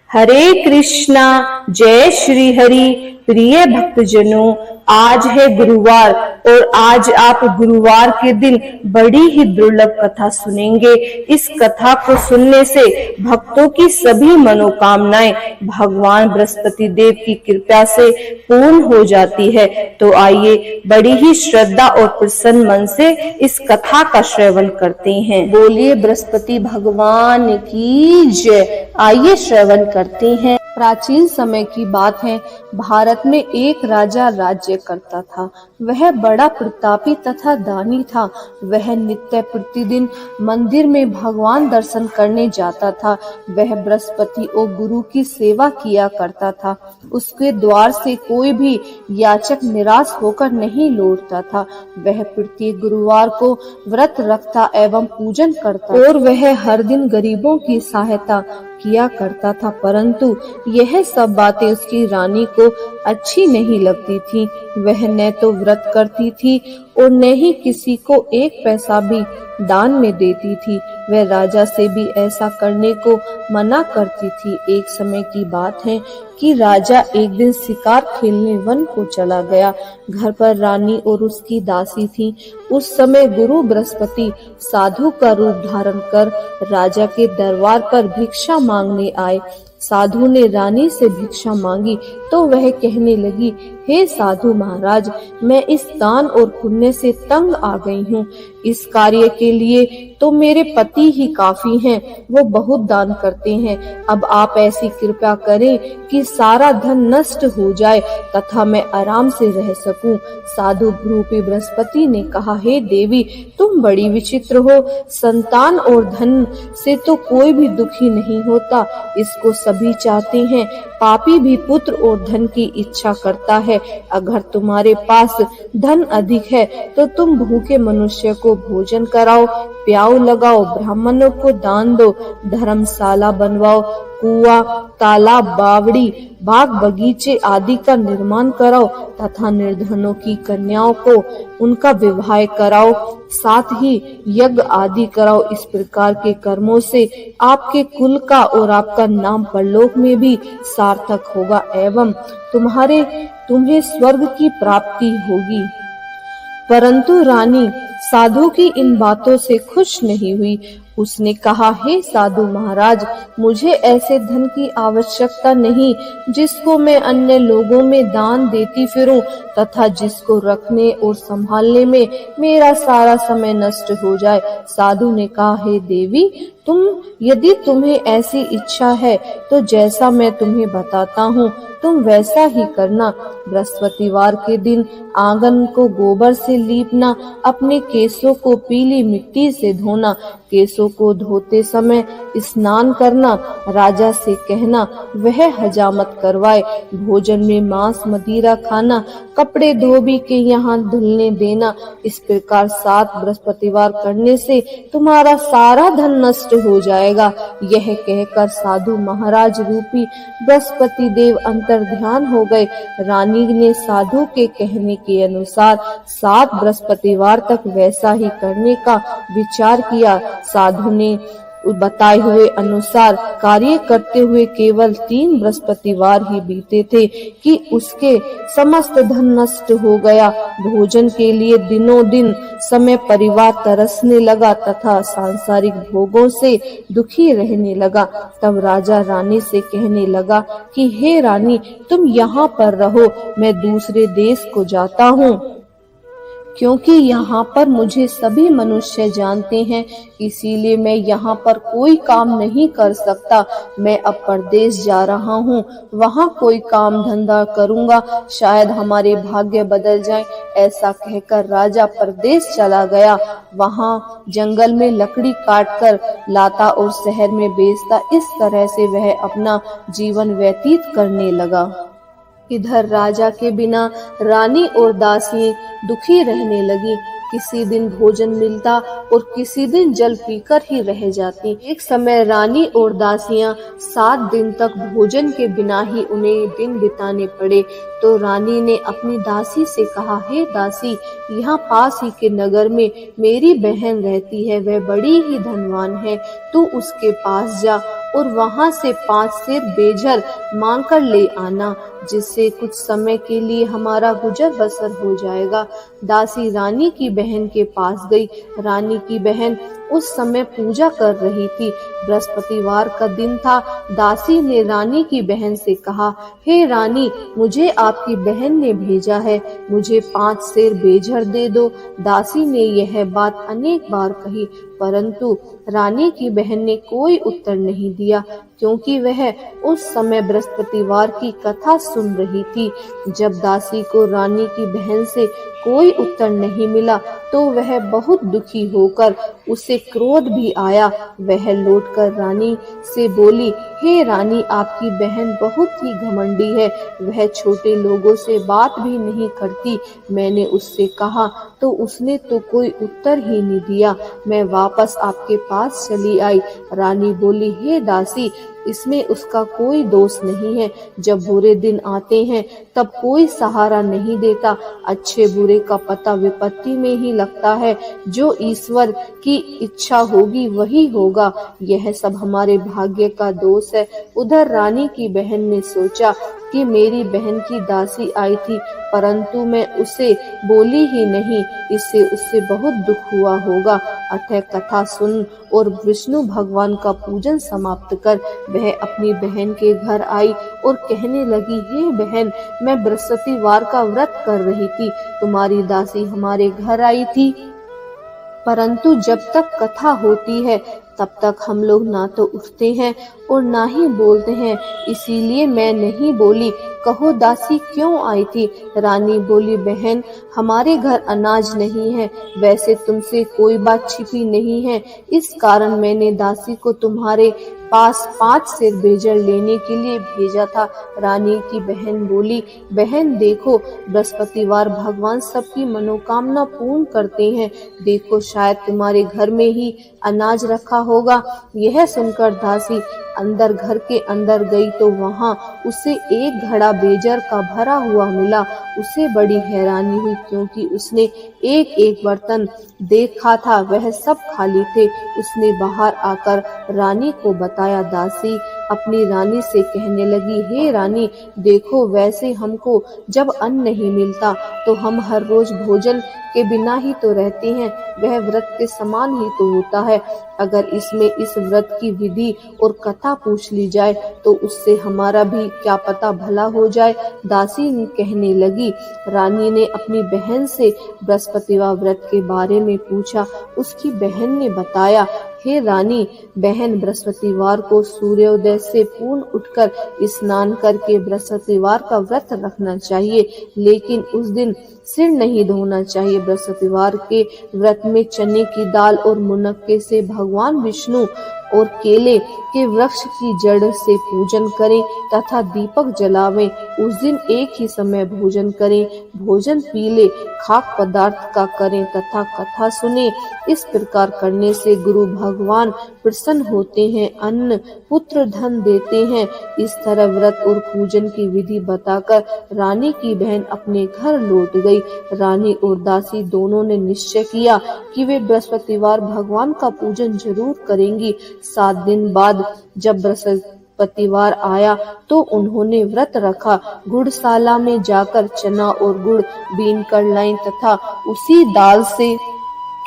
हरे कृष्णा, जय श्री हरि। प्रिय भक्तजनों, आज है गुरुवार और आज आप गुरुवार के दिन बड़ी ही दुर्लभ कथा सुनेंगे। इस कथा को सुनने से भक्तों की सभी मनोकामनाएं भगवान बृहस्पति देव की कृपा से पूर्ण हो जाती है। तो आइए बड़ी ही श्रद्धा और प्रसन्न मन से इस कथा का श्रवण करते हैं। बोलिए बृहस्पति भगवान की जय। आइए श्रवण करते हैं। प्राचीन समय की बात है। भारत में एक राजा राज्य करता था। वह बड़ा प्रतापी तथा दानी था। वह नित्य प्रतिदिन मंदिर में भगवान दर्शन करने जाता था। वह बृहस्पति और गुरु की सेवा किया करता था। उसके द्वार से कोई भी याचक निराश होकर नहीं लौटता था। वह प्रत्येक गुरुवार को व्रत रखता एवं पूजन करता और वह हर दिन गरीबों की सहायता किया करता था। परंतु यह सब बातें उसकी रानी को अच्छी नहीं लगती थी। वह न तो व्रत करती थी और न ही किसी को एक पैसा भी दान में देती थी। वह राजा से भी ऐसा करने को मना करती थी। एक समय की बात है कि राजा एक दिन शिकार खेलने वन को चला गया। घर पर रानी और उसकी दासी थी। उस समय गुरु बृहस्पति साधु का रूप धारण कर राजा के दरबार पर भिक्षा मांगने आए। साधु ने रानी से भिक्षा मांगी तो वह कहने लगी, हे साधु महाराज, मैं इस दान और पुण्य से तंग आ गई हूँ। इस कार्य के लिए तो मेरे पति ही काफी हैं, वो बहुत दान करते हैं। अब आप ऐसी कृपा करें कि सारा धन नष्ट हो जाए तथा मैं आराम से रह सकूं। साधु रूपी बृहस्पति ने कहा, हे देवी, तुम बड़ी विचित्र हो। संतान और धन से तो कोई भी दुखी नहीं होता, इसको सभी चाहते हैं। पापी भी पुत्र और धन की इच्छा करता है। अगर तुम्हारे पास धन अधिक है तो तुम भूखे मनुष्य को भोजन कराओ, प्याऊ लगाओ, ब्राह्मणों को दान दो, धर्मशाला बनवाओ, कुआं, तालाब, बावड़ी, बाग बगीचे आदि का निर्माण कराओ तथा निर्धनों की कन्याओं को उनका विवाह कराओ, साथ ही यज्ञ आदि कराओ। इस प्रकार के कर्मों से आपके कुल का और आपका नाम परलोक में भी सार्थक होगा एवं तुम्हें स्वर्ग की प्राप्ति होगी। परंतु रानी साधु की इन बातों से खुश नहीं हुई। उसने कहा, हे साधु महाराज, मुझे ऐसे धन की आवश्यकता नहीं जिसको मैं अन्य लोगों में दान देती फिरूं तथा जिसको रखने और संभालने में मेरा सारा समय नष्ट हो जाए। साधु ने कहा, हे देवी, यदि तुम्हें ऐसी इच्छा है तो जैसा मैं तुम्हें बताता हूँ तुम वैसा ही करना। बृहस्पतिवार के दिन आंगन को गोबर से लीपना, अपने केसों को पीली मिट्टी से धोना, केसों को धोते समय स्नान करना, राजा से कहना वह हजामत करवाए, भोजन में मांस मदिरा खाना, कपड़े धोबी के यहाँ धुलने देना। इस प्रकार 7 बृहस्पतिवार करने से तुम्हारा सारा धन नष्ट हो जाएगा। यह कहकर साधु महाराज रूपी बृहस्पति देव अंतर ध्यान हो गए। रानी ने साधु के कहने के अनुसार 7 बृहस्पतिवार तक वैसा ही करने का विचार किया। साधु ने बताए हुए अनुसार कार्य करते हुए केवल 3 बृहस्पतिवार ही बीते थे कि उसके समस्त धन नष्ट हो गया। भोजन के लिए दिनों दिन समय परिवार तरसने लगा तथा सांसारिक भोगों से दुखी रहने लगा। तब राजा रानी से कहने लगा कि हे रानी, तुम यहाँ पर रहो, मैं दूसरे देश को जाता हूँ, क्योंकि यहाँ पर मुझे सभी मनुष्य जानते हैं, इसीलिए मैं यहाँ पर कोई काम नहीं कर सकता। मैं अब परदेश जा रहा हूँ, वहाँ कोई काम धंधा करूँगा, शायद हमारे भाग्य बदल जाए। ऐसा कहकर राजा परदेश चला गया। वहाँ जंगल में लकड़ी काटकर लाता और शहर में बेचता। इस तरह से वह अपना जीवन व्यतीत करने लगा। इधर राजा के बिना रानी और दासी दुखी रहने लगी। किसी दिन भोजन मिलता और किसी दिन जल पीकर ही रह जाती। एक समय रानी और दासियां 7 दिन तक भोजन के बिना ही उन्हें दिन बिताने पड़े। तो रानी ने अपनी दासी से कहा, हे दासी, यहाँ पास ही के नगर में मेरी बहन रहती है, वह बड़ी ही धनवान है, तू उसके पास जा और वहां से 5 सेर बेझर मांग कर ले आना, जिससे कुछ समय के लिए हमारा गुजर बसर हो जाएगा। दासी रानी की बहन के पास गई। रानी की बहन उस समय पूजा कर रही थी। बृहस्पतिवार का दिन था। दासी ने रानी की बहन से कहा, हे रानी, मुझे आपकी बहन ने भेजा है, मुझे 5 सेर बेझर दे दो। दासी ने यह बात अनेक बार कही, परंतु रानी की बहन ने कोई उत्तर नहीं दिया, क्योंकि वह उस समय बृहस्पतिवार की कथा सुन रही थी। जब दासी को रानी की बहन से कोई उत्तर नहीं मिला तो वह बहुत दुखी होकर, उसे क्रोध भी आया। वह लौटकर रानी से बोली, हे रानी, आपकी बहन बहुत ही घमंडी है, वह छोटे लोगों से बात भी नहीं करती। मैंने उससे कहा तो उसने तो कोई उत्तर ही नहीं दिया। मैं वापस आपके पास चली आई। रानी बोली, हे दासी, इसमें उसका कोई दोष नहीं है। जब बुरे दिन आते हैं तब कोई सहारा नहीं देता। अच्छे बुरे का पता विपत्ति में ही लगता है। जो ईश्वर की इच्छा होगी वही होगा। यह सब हमारे भाग्य का दोष है। उधर रानी की बहन ने सोचा कि मेरी बहन की दासी आई थी, परंतु मैं उसे बोली ही नहीं, इससे उससे बहुत दुख हुआ होगा। अतः कथा सुन और विष्णु भगवान का पूजन समाप्त कर वह अपनी बहन के घर आई और कहने लगी, हे बहन, मैं बृहस्पतिवार का व्रत कर रही थी, तुम्हारी दासी हमारे घर आई थी, परंतु जब तक कथा होती है तब तक हम लोग ना तो उठते हैं और ना ही बोलते हैं, इसीलिए मैं नहीं बोली। कहो दासी क्यों आई थी? रानी बोली, बहन, हमारे घर अनाज नहीं है, वैसे तुमसे कोई बात छिपी नहीं है, इस कारण मैंने दासी को तुम्हारे पास 5 सेर बेजर लेने के लिए भेजा था। रानी की बहन बोली, बहन देखो, बृहस्पतिवार भगवान सबकी मनोकामना पूर्ण करते हैं, देखो शायद तुम्हारे घर में ही अनाज रखा होगा। यह सुनकर दासी अंदर घर के अंदर गई तो वहां उसे एक घड़ा बेजर का भरा हुआ मिला। उसे बड़ी हैरानी हुई, क्योंकि उसने एक एक बर्तन देखा था, वह सब खाली थे। उसने बाहर आकर रानी को बताया। दासी अपनी रानी से कहने लगी, हे रानी, देखो, वैसे हमको जब अन्न नहीं मिलता तो हम हर रोज भोजन के बिना ही तो रहते हैं, वह व्रत के समान ही तो होता है। अगर इसमें इस व्रत की विधि और कथा पूछ ली जाए तो उससे हमारा भी क्या पता भला हो जाए। दासी कहने लगी। रानी ने अपनी बहन से बृहस्पतिवार व्रत के बारे में पूछा। उसकी बहन ने बताया, हे रानी, बहन, बृहस्पतिवार को सूर्योदय से पूर्ण उठकर स्नान करके बृहस्पतिवार का व्रत रखना चाहिए, लेकिन उस दिन सिर नहीं धोना चाहिए। बृहस्पतिवार के व्रत में चने की दाल और मुनक्के से भगवान विष्णु और केले के वृक्ष की जड़ से पूजन करें तथा दीपक जलावें। उस दिन एक ही समय भोजन करें, भोजन पीले खाक पदार्थ का करें तथा कथा सुने। इस प्रकार करने से गुरु भगवान प्रसन्न होते हैं, अन्न पुत्र धन देते हैं। इस तरह व्रत और पूजन की विधि बताकर रानी की बहन अपने घर लौट गई। रानी और दासी दोनों ने निश्चय किया कि वे बृहस्पतिवार भगवान का पूजन जरूर करेंगी। 7 दिन बाद जब बृहस्पतिवार आया तो उन्होंने व्रत रखा। गुड़शाला में जाकर चना और गुड़ बीन कर लाईं तथा उसी दाल से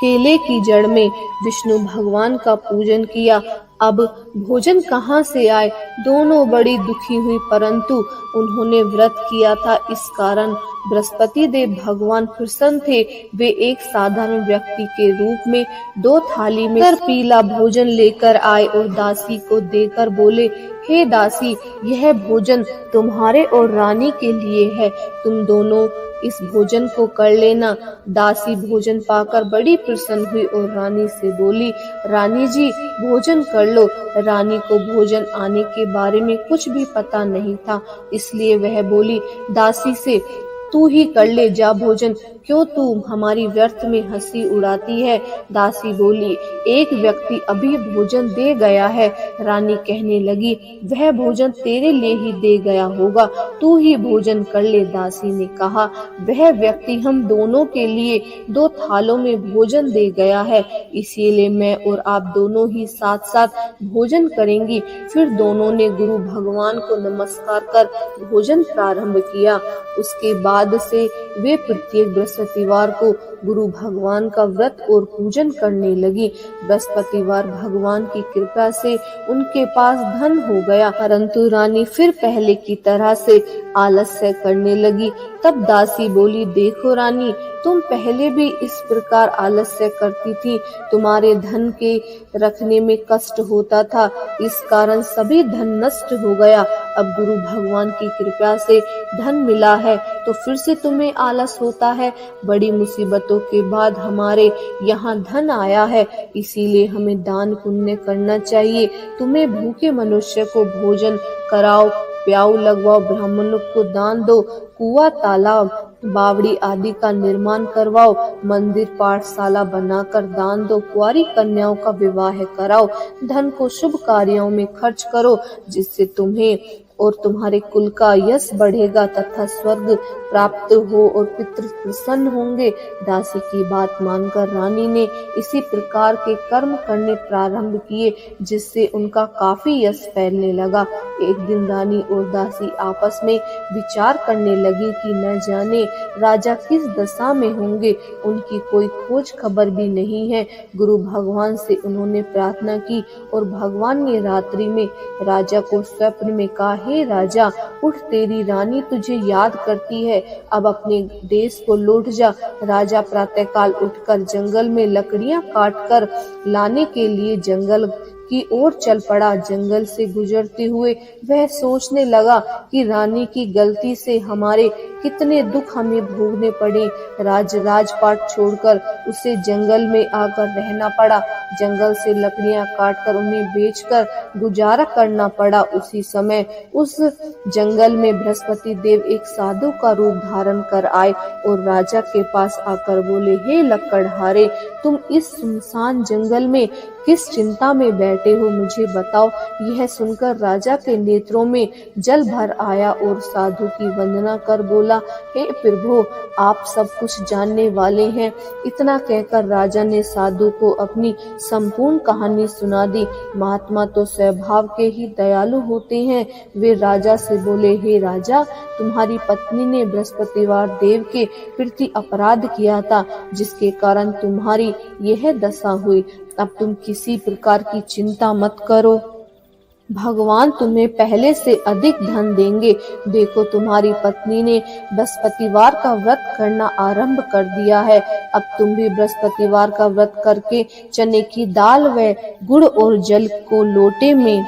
केले की जड़ में विष्णु भगवान का पूजन किया। अब भोजन कहाँ से आए? दोनों बड़ी दुखी हुई, परंतु उन्होंने व्रत किया था, इस कारण बृहस्पति देव भगवान प्रसन्न थे। वे एक साधारण व्यक्ति के रूप में 2 थाली में पीला भोजन लेकर आए और दासी को देकर बोले, हे दासी, यह भोजन तुम्हारे और रानी के लिए है, तुम दोनों इस भोजन को कर लेना। दासी भोजन पाकर बड़ी प्रसन्न हुई और रानी से बोली, रानी जी, भोजन कर लो। रानी को भोजन आने के बारे में कुछ भी पता नहीं था, इसलिए वह बोली दासी से, तू ही कर ले जा भोजन, क्यों तू हमारी व्यर्थ में हंसी उड़ाती है। दासी बोली, एक व्यक्ति अभी भोजन दे गया है। रानी कहने लगी, वह भोजन तेरे लिए ही दे गया होगा, तू ही भोजन कर ले। दासी ने कहा, वह व्यक्ति हम दोनों के लिए 2 थालों में भोजन दे गया है, इसीलिए मैं और आप दोनों ही साथ साथ भोजन करेंगी। फिर दोनों ने गुरु भगवान को नमस्कार कर भोजन प्रारंभ किया। उसके बाद से वे प्रत्येक बृहस्पतिवार को गुरु भगवान का व्रत और पूजन करने लगी। बृहस्पतिवार भगवान की कृपा से उनके पास धन हो गया, परंतु रानी फिर पहले की तरह से आलस्य करने लगी। तब दासी बोली, देखो रानी, तुम पहले भी इस प्रकार आलस्य करती थी, तुम्हारे धन के रखने में कष्ट होता था, इस कारण सभी धन नष्ट हो गया। अब गुरु भगवान की कृपा से धन मिला है तो फिर से तुम्हें आलस होता है। बड़ी मुसीबतों के बाद हमारे यहाँ धन आया है, इसीलिए हमें दान पुण्य करना चाहिए। तुम्हें भूखे मनुष्य को भोजन कराओ, प्याऊ लगवाओ, ब्राह्मणों को दान दो, कुआं तालाब बावड़ी आदि का निर्माण करवाओ, मंदिर पाठशाला बनाकर दान दो, कुंवारी कन्याओं का विवाह कराओ, धन को शुभ कार्यों में खर्च करो, जिससे तुम्हें और तुम्हारे कुल का यश बढ़ेगा तथा स्वर्ग प्राप्त हो और पितृ प्रसन्न होंगे। दासी की बात मानकर रानी ने इसी प्रकार के कर्म करने प्रारंभ किए, जिससे उनका काफी यश फैलने लगा। एक दिन रानी और दासी आपस में विचार करने लगी कि न जाने राजा किस दशा में होंगे, उनकी कोई खोज खबर भी नहीं है। गुरु भगवान से उन्होंने प्रार्थना की और भगवान ने रात्रि में राजा को स्वप्न में कहा, हे राजा, उठ, तेरी रानी तुझे याद करती है, अब अपने देश को लौट जा। राजा प्रातःकाल उठकर जंगल में लकड़ियां काटकर लाने के लिए जंगल की ओर चल पड़ा। जंगल से गुजरते हुए वह सोचने लगा कि रानी की गलती से हमारे कितने दुख हमें भोगने पड़े। राजपाट छोड़कर उसे जंगल में आकर रहना पड़ा। जंगल से लकड़ियां काटकर उन्हें बेचकर गुजारा करना पड़ा। उसी समय उस जंगल में बृहस्पति देव एक साधु का रूप धारण कर आए और राजा के पास आकर बोले, हे लकड़हारे, तुम इस सुनसान जंगल में किस चिंता में बैठे हो, मुझे बताओ। यह सुनकर राजा के नेत्रों में जल भर आया और साधु की वंदना कर बोला, हे प्रभु, आप सब कुछ जानने वाले हैं। इतना कहकर राजा ने साधु को अपनी संपूर्ण कहानी सुना दी। महात्मा तो स्वभाव के ही दयालु होते हैं। वे राजा से बोले, हे राजा, तुम्हारी पत्नी ने बृहस्पतिवार देव के प्रति अपराध किया था, जिसके कारण तुम्हारी यह दशा हुई। अब तुम किसी प्रकार की चिंता मत करो, भगवान तुम्हें पहले से अधिक धन देंगे। देखो, तुम्हारी पत्नी ने बृहस्पतिवार का व्रत करना आरंभ कर दिया है। अब तुम भी बृहस्पतिवार का व्रत करके चने की दाल व गुड़ और जल को लोटे में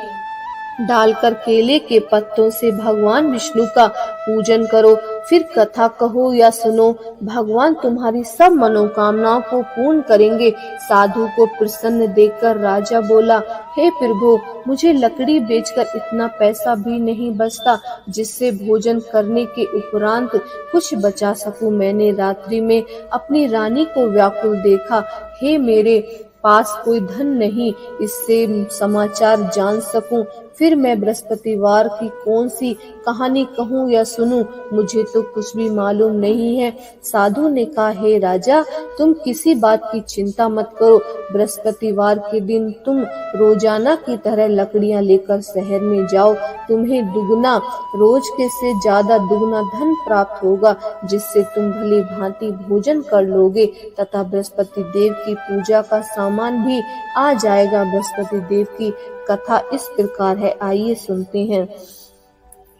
डालकर केले के पत्तों से भगवान विष्णु का पूजन करो। फिर कथा कहो या सुनो, भगवान तुम्हारी सब मनोकामनाओं को पूर्ण करेंगे। साधु को प्रसन्न देखकर राजा बोला, हे प्रभु, मुझे लकड़ी बेचकर इतना पैसा भी नहीं बचता जिससे भोजन करने के उपरांत कुछ बचा सकूं। मैंने रात्रि में अपनी रानी को व्याकुल देखा। हे, मेरे पास कोई धन नहीं, इससे समाचार जान सकूं। फिर मैं बृहस्पतिवार की कौन सी कहानी कहूँ या सुनूं, मुझे तो कुछ भी मालूम नहीं है। साधु ने कहा, हे राजा, तुम किसी बात की चिंता मत करो। बृहस्पतिवार के दिन तुम रोजाना की तरह लकड़ियां लेकर शहर में जाओ। तुम्हें दुगना, रोज के से ज्यादा दुगना धन प्राप्त होगा, जिससे तुम भली भांति भोजन कर लोगे तथा बृहस्पति देव की पूजा का सामान भी आ जाएगा। बृहस्पति देव की कथा इस प्रकार है, आइए सुनते हैं।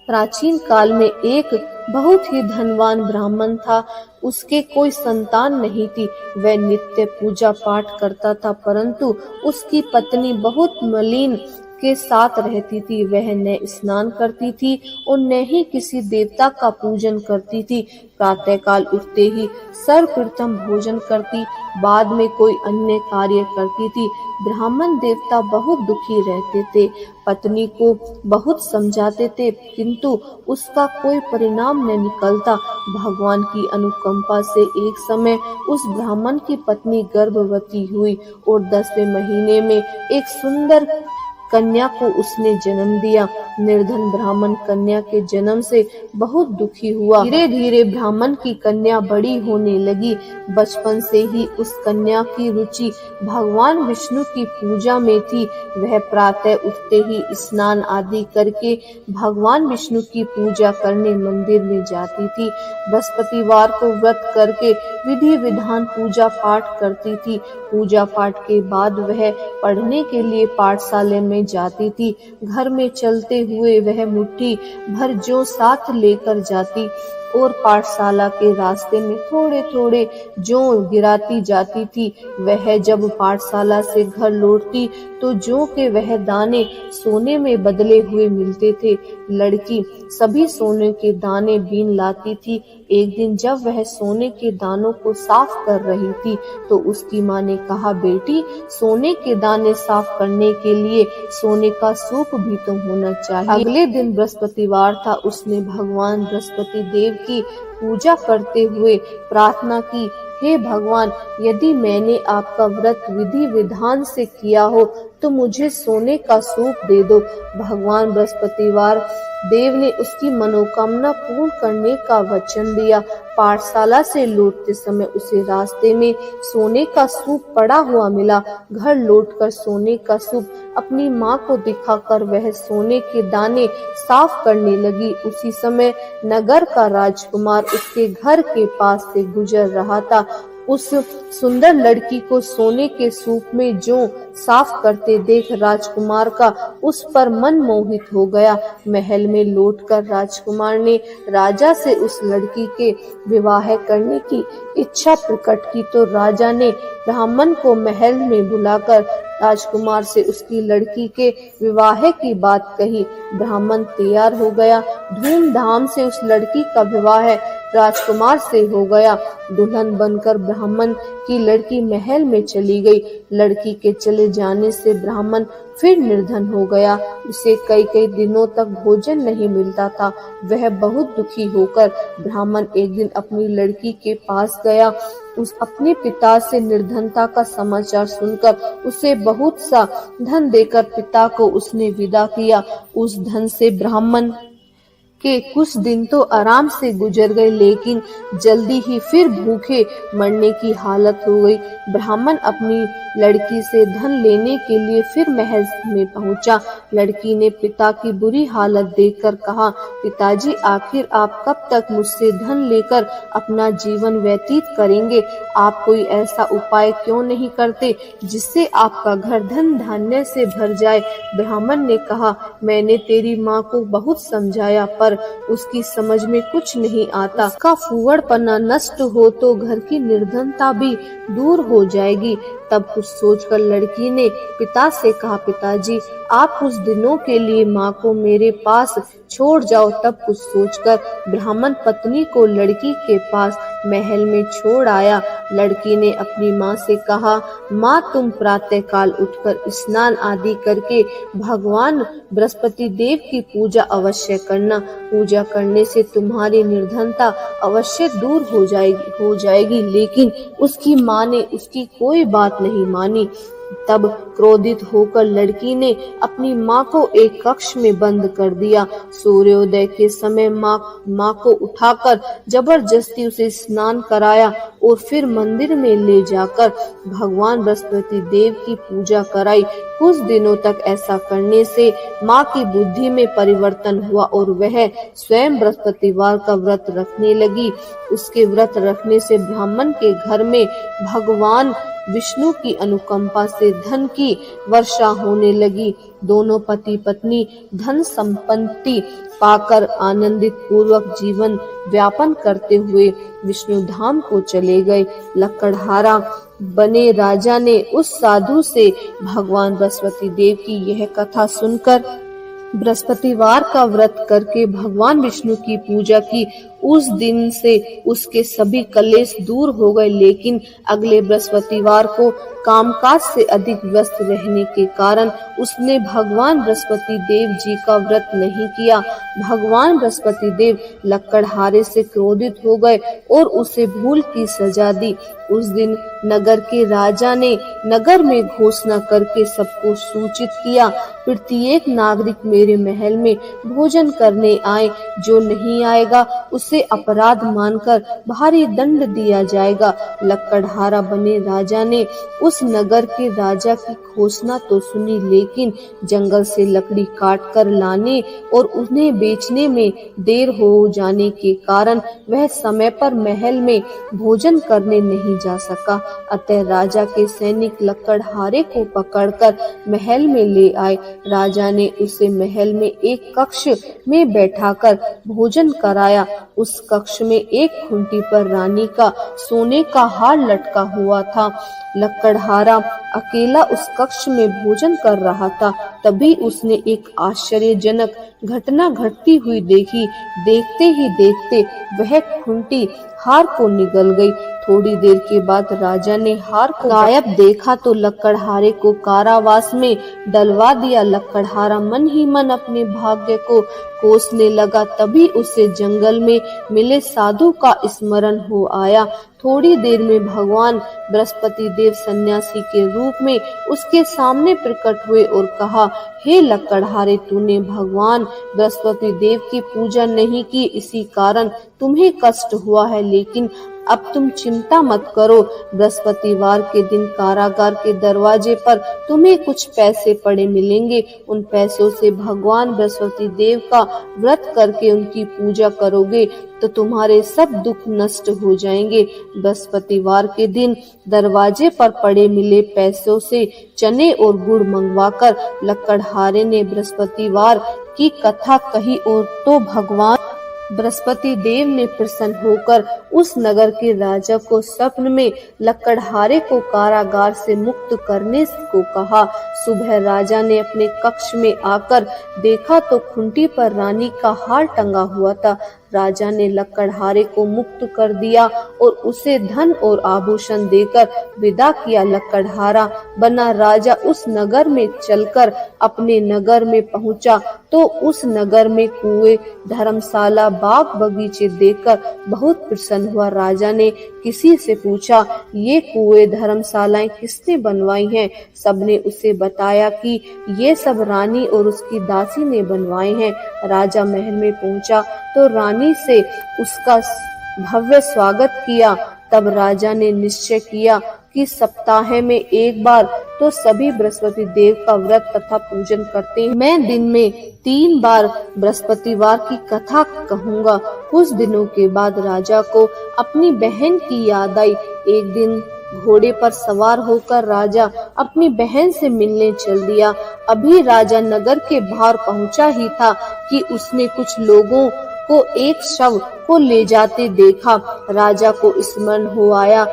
प्राचीन काल में एक बहुत ही धनवान ब्राह्मण था। उसके कोई संतान नहीं थी। वह नित्य पूजा पाठ करता था, परंतु उसकी पत्नी बहुत मलिन के साथ रहती थी। वह न स्नान करती थी और न ही किसी देवता का पूजन करती थी। प्रातःकाल उठते ही सर्वप्रथम भोजन करती, बाद में कोई अन्य कार्य करती थी। ब्राह्मण देवता बहुत दुखी रहते थे, पत्नी को बहुत समझाते थे, किंतु उसका कोई परिणाम न निकलता। भगवान की अनुकंपा से एक समय उस ब्राह्मण की पत्नी गर्भवती हुई और 10वें महीने में एक सुंदर कन्या को उसने जन्म दिया। निर्धन ब्राह्मण कन्या के जन्म से बहुत दुखी हुआ। धीरे धीरे ब्राह्मण की कन्या बड़ी होने लगी। बचपन से ही उस कन्या की रुचि भगवान विष्णु की पूजा में थी। वह प्रातः उठते ही स्नान आदि करके भगवान विष्णु की पूजा करने मंदिर में जाती थी। बृहस्पतिवार को व्रत करके विधि विधान पूजा पाठ करती थी। पूजा पाठ के बाद वह पढ़ने के लिए पाठशाला में जाती थी। घर में चलते हुए वह मुट्ठी भर जौ साथ लेकर जाती और पाठशाला के रास्ते में थोड़े थोड़े जौ गिराती जाती थी। वह जब पाठशाला से घर लौटती तो जौ के वह दाने सोने में बदले हुए मिलते थे। लड़की सभी सोने के दाने बीन लाती थी। एक दिन जब वह सोने के दानों को साफ कर रही थी तो उसकी माँ ने कहा, बेटी, सोने के दाने साफ करने के लिए सोने का सूप भी तो होना चाहिए। अगले दिन बृहस्पतिवार था। उसने भगवान बृहस्पति देव की पूजा करते हुए प्रार्थना की, हे भगवान, यदि मैंने आपका व्रत विधि विधान से किया हो तो मुझे सोने का सूप दे दो। भगवान बृहस्पतिवार देव ने उसकी मनोकामना पूर्ण करने का वचन दिया। पाठशाला से लौटते समय उसे रास्ते में सोने का सूप पड़ा हुआ मिला। घर लौटकर सोने का सूप अपनी माँ को दिखाकर वह सोने के दाने साफ करने लगी। उसी समय नगर का राजकुमार उसके घर के पास से गुजर रहा था। उस सुंदर लड़की को सोने के सूप में जौ साफ करते देख राजकुमार का उस पर मन मोहित हो गया। महल में लौटकर राजकुमार ने राजा से उस लड़की के विवाह करने की इच्छा प्रकट की तो राजा ने ब्राह्मण को महल में बुलाकर राजकुमार से उसकी लड़की के विवाह की बात कही। ब्राह्मण तैयार हो गया। धूमधाम से उस लड़की का विवाह राजकुमार से हो गया। दुल्हन बनकर ब्राह्मण की लड़की महल में चली गई। लड़की के चले जाने से ब्राह्मण फिर निर्धन हो गया। उसे कई कई दिनों तक भोजन नहीं मिलता था। वह बहुत दुखी होकर ब्राह्मण एक दिन अपनी लड़की के पास गया। उस अपने पिता से निर्धनता का समाचार सुनकर उसे बहुत सा धन देकर पिता को उसने विदा किया। उस धन से ब्राह्मण के कुछ दिन तो आराम से गुजर गए, लेकिन जल्दी ही फिर भूखे मरने की हालत हो गई। ब्राह्मण अपनी लड़की से धन लेने के लिए फिर महल में पहुंचा। लड़की ने पिता की बुरी हालत देखकर कहा, पिताजी, आखिर आप कब तक मुझसे धन लेकर अपना जीवन व्यतीत करेंगे? आप कोई ऐसा उपाय क्यों नहीं करते जिससे आपका घर धन धान्य से भर जाए? ब्राह्मण ने कहा, मैंने तेरी माँ को बहुत समझाया पर उसकी समझ में कुछ नहीं आता। उसका फूहड़पना नष्ट हो तो घर की निर्धनता भी दूर हो जाएगी। तब कुछ सोचकर लड़की ने पिता से कहा, पिताजी, आप कुछ दिनों के लिए माँ को मेरे पास छोड़ जाओ। तब कुछ सोचकर ब्राह्मण पत्नी को लड़की के पास महल में छोड़ आया। लड़की ने अपनी माँ से कहा, माँ, तुम प्रातःकाल उठकर स्नान आदि करके भगवान बृहस्पति देव की पूजा अवश्य करना। पूजा करने से तुम्हारी निर्धनता अवश्य दूर हो जाएगी। लेकिन उसकी माँ ने उसकी कोई बात नहीं मानी। तब क्रोधित होकर लड़की ने अपनी माँ को एक कक्ष में बंद कर दिया। सूर्योदय के समय माँ को उठाकर जबरदस्ती उसे स्नान कराया और फिर मंदिर में ले जाकर भगवान बृहस्पति देव की पूजा कराई। कुछ दिनों तक ऐसा करने से माँ की बुद्धि में परिवर्तन हुआ और वह स्वयं बृहस्पतिवार का व्रत रखने लगी। उसके व्रत रखने से ब्राह्मण के घर में भगवान विष्णु की अनुकंपा से धन की वर्षा होने लगी। दोनों पति पत्नी धन संपत्ति पाकर आनंदित पूर्वक जीवन व्यापन करते हुए विष्णु धाम को चले गए। लकड़हारा बने राजा ने उस साधु से भगवान बृहस्पति देव की यह कथा सुनकर बृहस्पतिवार का व्रत करके भगवान विष्णु की पूजा की। उस दिन से उसके सभी कलेश दूर हो गए, लेकिन अगले बृहस्पतिवार को कामकाज से अधिक व्यस्त रहने के कारण उसने भगवान बृहस्पति देव जी का व्रत नहीं किया। भगवान बृहस्पति देव लकड़हारे से क्रोधित हो गए और उसे भूल की सजा दी। उस दिन नगर के राजा ने नगर में घोषणा करके सबको सूचित किया, प्रत्येक नागरिक मेरे महल में भोजन करने आए, जो नहीं आएगा उसे अपराध मानकर भारी दंड दिया जाएगा। लकड़हारा बने राजा ने उस नगर के राजा की घोषणा तो सुनी, लेकिन जंगल से लकड़ी काट कर लाने और उन्हें बेचने में देर हो जाने के कारण वह समय पर महल में भोजन करने नहीं जा सका। अतः राजा के सैनिक लकड़हारे को पकड़कर महल में ले आए। राजा ने उसे महल में एक कक्ष में बैठाकर भोजन कराया। उस कक्ष में एक खूंटी पर रानी का सोने का हार लटका हुआ था। लकड़हारा अकेला उस कक्ष में भोजन कर रहा था। तभी उसने एक आश्चर्यजनक घटना घटती हुई देखी। देखते ही देखते वह खूंटी हार को निगल गई। थोड़ी देर के बाद राजा ने हार को गायब देखा तो लकड़हारे को कारावास में डलवा दिया। लकड़हारा मन ही मन अपने भाग्य को कोसने लगा। तभी उसे जंगल में मिले साधु का स्मरण हो आया। थोड़ी देर में भगवान बृहस्पति देव सन्यासी के रूप में उसके सामने प्रकट हुए और कहा, हे लकड़हारे, तूने भगवान बृहस्पति देव की पूजा नहीं की, इसी कारण तुम्हें कष्ट हुआ है। लेकिन अब तुम चिंता मत करो, बृहस्पतिवार के दिन कारागार के दरवाजे पर तुम्हें कुछ पैसे पड़े मिलेंगे। उन पैसों से भगवान बृहस्पति देव का व्रत करके उनकी पूजा करोगे तो तुम्हारे सब दुख नष्ट हो जाएंगे। बृहस्पतिवार के दिन दरवाजे पर पड़े मिले पैसों से चने और गुड़ मंगवाकर लकड़हारे ने बृहस्पतिवार की कथा कही और तो भगवान बृहस्पति देव ने प्रसन्न होकर उस नगर के राजा को स्वप्न में लकड़हारे को कारागार से मुक्त करने को कहा। सुबह राजा ने अपने कक्ष में आकर देखा तो खूंटी पर रानी का हार टंगा हुआ था। राजा ने लकड़हारे को मुक्त कर दिया और उसे धन और आभूषण देकर विदा किया। लकड़हारा बना राजा उस नगर में चलकर अपने नगर में पहुंचा तो उस नगर में कुएं, धर्मशाला, बाग बगीचे देखकर बहुत प्रसन्न हुआ। राजा ने किसी से पूछा, ये कुएं, धर्मशालाएं किसने बनवाई हैं? सबने उसे बताया कि ये सब रानी और उसकी दासी ने बनवाए हैं। राजा महल में पहुंचा तो रानी से उसका भव्य स्वागत किया। तब राजा ने निश्चय किया कि सप्ताह में एक बार तो सभी बृहस्पति देव का व्रत तथा पूजन करते हैं। मैं दिन में 3 बार बृहस्पतिवार की कथा कहूँगा। कुछ दिनों के बाद राजा को अपनी बहन की याद आई। एक दिन घोड़े पर सवार होकर राजा अपनी बहन से मिलने चल दिया। अभी राजा नगर के बाहर पहुंचा ही था कि उसने कुछ लोगों को एक शव को ले जाते देखा। राजा को स्मरण हो आया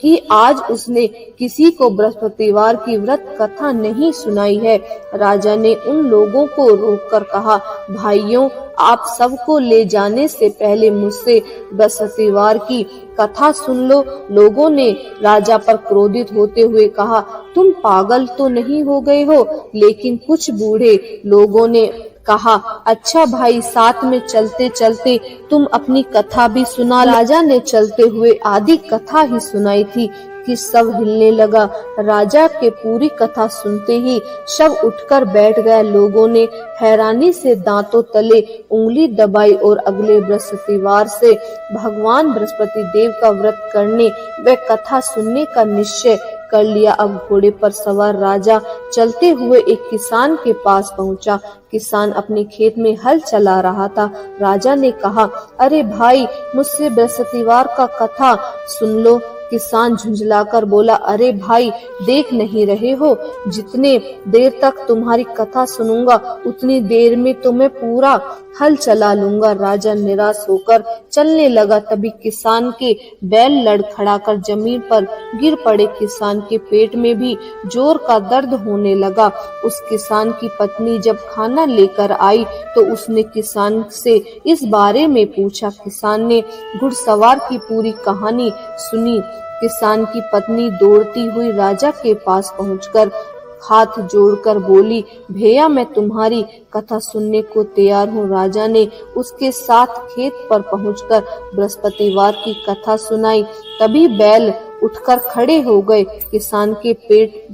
कि आज उसने किसी को बृहस्पतिवार की व्रत कथा नहीं सुनाई है। राजा ने उन लोगों को रोककर कहा, भाइयों, आप सबको ले जाने से पहले मुझसे बृहस्पतिवार की कथा सुन लो। लोगों ने राजा पर क्रोधित होते हुए कहा, तुम पागल तो नहीं हो गए हो? लेकिन कुछ बूढ़े लोगों ने कहा, अच्छा भाई, साथ में चलते चलते तुम अपनी कथा भी सुना। राजा ने चलते हुए आधी कथा ही सुनाई थी कि सब हिलने लगा। राजा के पूरी कथा सुनते ही शव उठकर बैठ गया। लोगों ने हैरानी से दांतों तले उंगली दबाई और अगले बृहस्पतिवार से भगवान बृहस्पति देव का व्रत करने व कथा सुनने का निश्चय कर लिया। अब घोड़े पर सवार राजा चलते हुए एक किसान के पास पहुंचा। किसान अपने खेत में हल चला रहा था। राजा ने कहा, अरे भाई, मुझसे बृहस्पतिवार का कथा सुन लो। किसान झुंझलाकर बोला, अरे भाई, देख नहीं रहे हो, जितने देर तक तुम्हारी कथा सुनूंगा उतनी देर में तो मैं पूरा हल चला लूंगा। राजा निराश होकर चलने लगा। तभी किसान के बैल लड़खड़ाकर जमीन पर गिर पड़े। किसान के पेट में भी जोर का दर्द होने लगा। उस किसान की पत्नी जब खाना लेकर आई तो उसने किसान से इस बारे में पूछा। किसान ने घुड़सवार की पूरी कहानी सुनी। किसान की पत्नी दौड़ती हुई राजा के पास पहुंचकर हाथ जोड़कर बोली, भैया, मैं तुम्हारी कथा सुनने को तैयार हूँ। राजा ने उसके साथ खेत पर पहुंचकर बृहस्पतिवार की कथा सुनाई। तभी बैल उठकर खड़े हो गए। किसान के पेट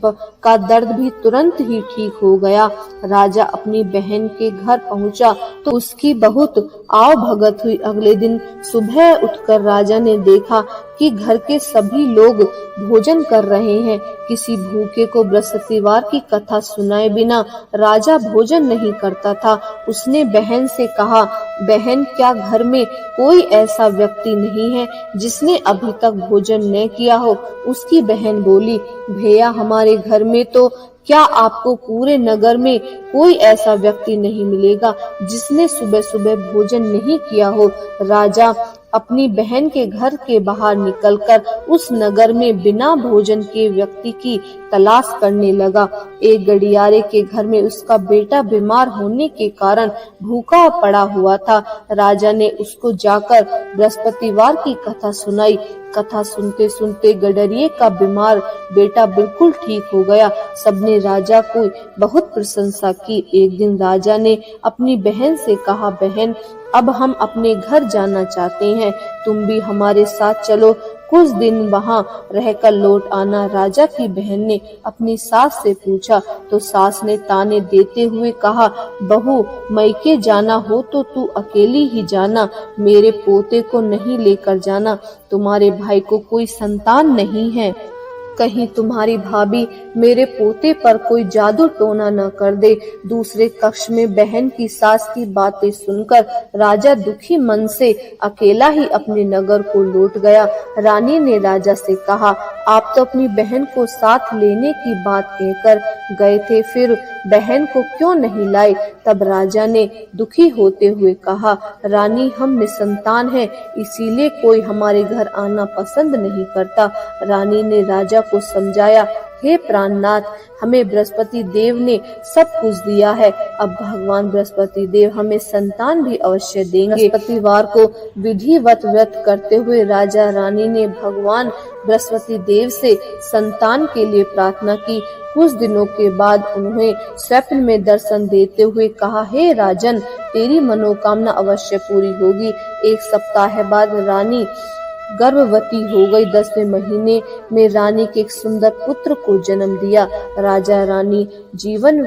का दर्द भी तुरंत ही ठीक हो गया। राजा अपनी बहन के घर पहुंचा तो उसकी बहुत आव भगत हुई। अगले दिन सुबह उठकर राजा ने देखा कि घर के सभी लोग भोजन कर रहे हैं। किसी भूखे को बृहस्पतिवार की कथा सुनाए बिना राजा भोजन नहीं करता था। उसने बहन से कहा, बहन, क्या घर में कोई ऐसा व्यक्ति नहीं है जिसने अभी तक भोजन न किया हो? उसकी बहन बोली, भैया, हमारे घर में तो क्या आपको पूरे नगर में कोई ऐसा व्यक्ति नहीं मिलेगा जिसने सुबह सुबह भोजन नहीं किया हो। राजा अपनी बहन के घर के बाहर निकलकर उस नगर में बिना भोजन के व्यक्ति की तलाश करने लगा। एक गड़ियारे के घर में उसका बेटा बीमार होने के कारण भूखा पड़ा हुआ था। राजा ने उसको जाकर बृहस्पतिवार की कथा सुनाई। कथा सुनते सुनते गडरिये का बीमार बेटा बिल्कुल ठीक हो गया। सबने राजा को बहुत प्रशंसा की। एक दिन राजा ने अपनी बहन से कहा, बहन, अब हम अपने घर जाना चाहते हैं, तुम भी हमारे साथ चलो, कुछ दिन वहाँ रहकर लौट आना। राजा की बहन ने अपनी सास से पूछा तो सास ने ताने देते हुए कहा, बहू, मैके जाना हो तो तू अकेली ही जाना, मेरे पोते को नहीं लेकर जाना, तुम्हारे भाई को कोई संतान नहीं है, कहीं तुम्हारी भाभी मेरे पोते पर कोई जादू टोना न कर दे। दूसरे कक्ष में बहन की सास की बातें सुनकर राजा दुखी मन से अकेला ही अपने नगर को लौट गया। रानी ने राजा से कहा, आप तो अपनी बहन को साथ लेने की बात कहकर गए थे, फिर बहन को क्यों नहीं लाए? तब राजा ने दुखी होते हुए कहा, रानी, हम निसंतान हैं, इसीलिए कोई हमारे घर आना पसंद नहीं करता। रानी ने राजा को समझाया, हे प्राणनाथ, हमें बृहस्पति देव ने सब कुछ दिया है, अब भगवान बृहस्पति देव हमें संतान भी अवश्य देंगे। बृहस्पतिवार को विधिवत व्रत करते हुए राजा रानी ने भगवान बृहस्पति देव से संतान के लिए प्रार्थना की। कुछ दिनों के बाद उन्हें स्वप्न में दर्शन देते हुए कहा, हे राजन, तेरी मनोकामना अवश्य पूरी होगी। एक सप्ताह बाद रानी गर्भवती हो गई। 10वें महीने में रानी के एक सुंदर पुत्र को जन्म दिया। राजा रानी जीवन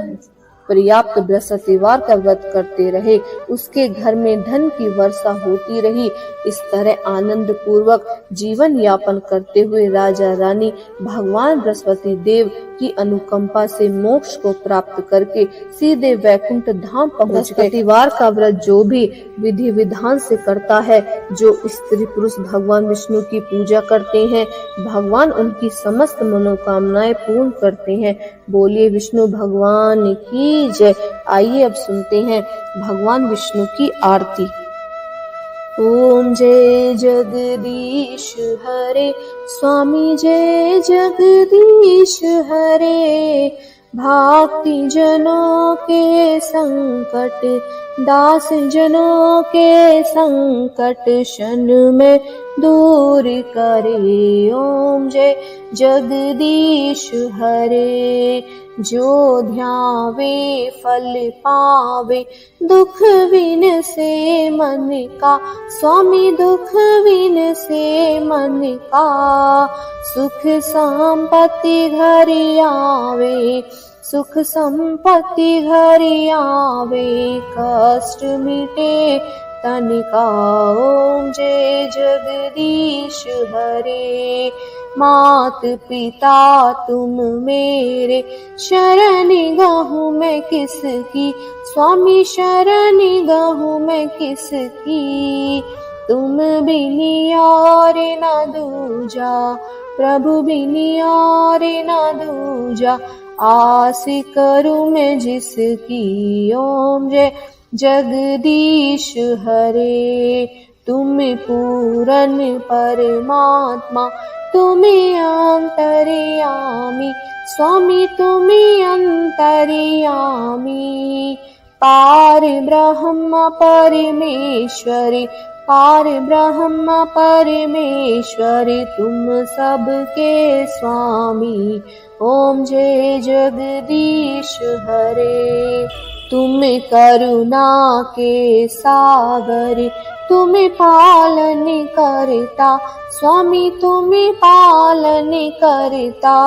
पर्याप्त बृहस्पतिवार का व्रत करते रहे। उसके घर में धन की वर्षा होती रही। इस तरह आनंद पूर्वक जीवन यापन करते हुए राजा रानी भगवान बृहस्पति देव की अनुकंपा से मोक्ष को प्राप्त करके सीधे वैकुंठ धाम पहुँच गए। बृहस्पतिवार का व्रत जो भी विधि विधान से करता है, जो स्त्री पुरुष भगवान विष्णु की पूजा करते हैं, भगवान उनकी समस्त मनोकामनाएं पूर्ण करते हैं। बोलिए विष्णु भगवान की जय। आइए अब सुनते हैं भगवान विष्णु की आरती। ओम जय जगदीश हरे, स्वामी जय जगदीश हरे, भक्ति जनों के संकट, दास जनों के संकट क्षण में दूर करे। ओम जय जगदीश हरे, जो ध्यावे फल पावे, दुख विन से मन का, स्वामी दुख विन से मन का, सुख संपत्ति घर आवे, सुख संपत्ति घर आवे, कष्ट मिटे तन का। ओम जय जगदीश हरे, मात पिता तुम मेरे, शरण गहूँ मैं किसकी, स्वामी शरण गहूँ मैं किसकी, तुम बिनी और न दूजा, प्रभु बिनी और न दूजा। आस करूं मैं जिसकी, ओम जय जगदीश हरे। तुम पूरन परमात्मा, तुम अंतर्यामी, स्वामी तुम अंतर्यामी। पार ब्रह्म परमेश्वरी, पार ब्रह्म परमेश्वरी, तुम सबके स्वामी। ओम जय जगदीश हरे। तुम करुणा के सागर, तुम पालन करता, स्वामी तुम पालन करता।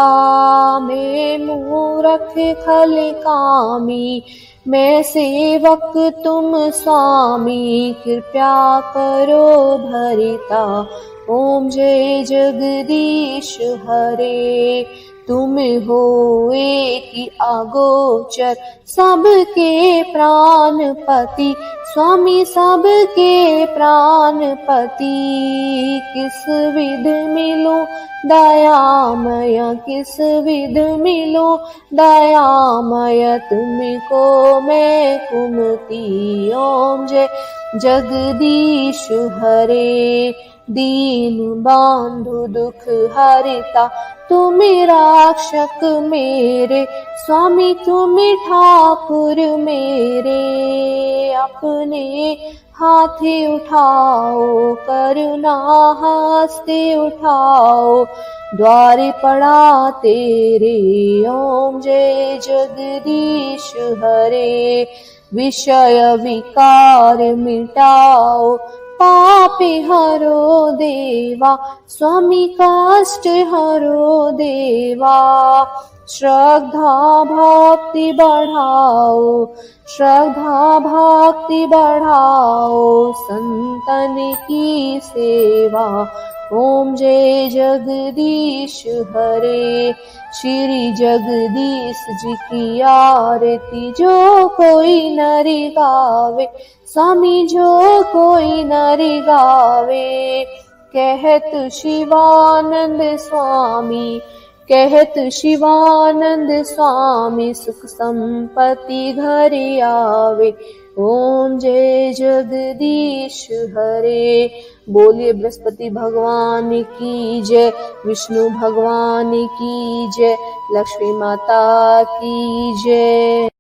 मैं मूरख खल कामी, मैं सेवक तुम स्वामी, कृपया करो भरिता। ओम जय जगदीश हरे। तुम हो एक अगोचर, सबके प्राणपति, स्वामी सबके प्राणपति। किस विध मिलूं दयामय, किस विध मिलूं दयामय, तुमको मैं कुमति। ओम जय जगदीश हरे। दीन बांधु दुख हरिता, तुम रक्षक मेरे, स्वामी तुम ठाकुर मेरे। अपने हाथे उठाओ, करुणा हस्ते उठाओ, द्वार पड़ा तेरे। ओम जय जगदीश हरे। विषय विकार मिटाओ, पाप हरो देवा, स्वामी कष्ट हरो देवा। श्रद्धा भक्ति बढ़ाओ, श्रद्धा भक्ति बढ़ाओ, संतन की सेवा। ओम जय जगदीश हरे। श्री जगदीश जी की आरती जो कोई नरि गावे, स्वामी जो कोई नरि गावे। कहत शिवानंद स्वामी, कहत शिवानंद स्वामी, सुख संपत्ति घर आवे। ओम जय जगदीश हरे। बोलिए बृहस्पति भगवान की जय, विष्णु भगवान की जय, लक्ष्मी माता की जय।